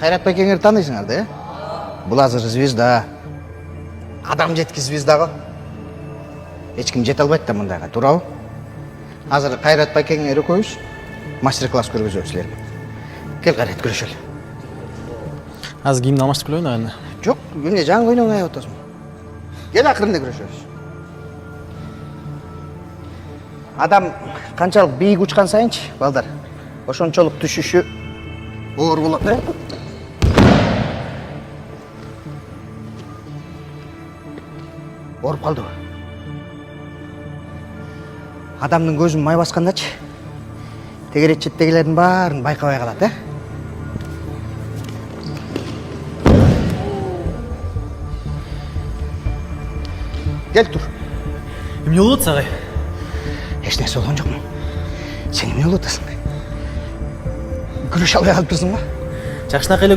Кайрат Байкеңерди тааныйсыңар да, Бул азыр звезда. Адам жетки звездага. Эч ким жете албайт да мындайга, туурабы? Азыр Кайрат Байкеңер экөөбүз мастер-класс көргөзөбүз силерге. Кел Кайрат, күрөшөлү. Азыр кийимди алмаштырып келебин аны. Жок, эмне жаңы ойнобой атасың? Кел акырында күрөшөбүз. Адам канчалык бийик учкан сайынчы, балдар, ошончолук түшүшү оор болот, э? Ооруп калдыбы? Адамдын көзүн май баскандачы, тегерет четтегилердин баарын байкабай калат, э? Кел тур. Эмне болуп атат агай? Эч нерсе болгон жокмун. Сен эмне болуп атасың? Күрөшө албай калыптырсың ба? Жакшынакы эле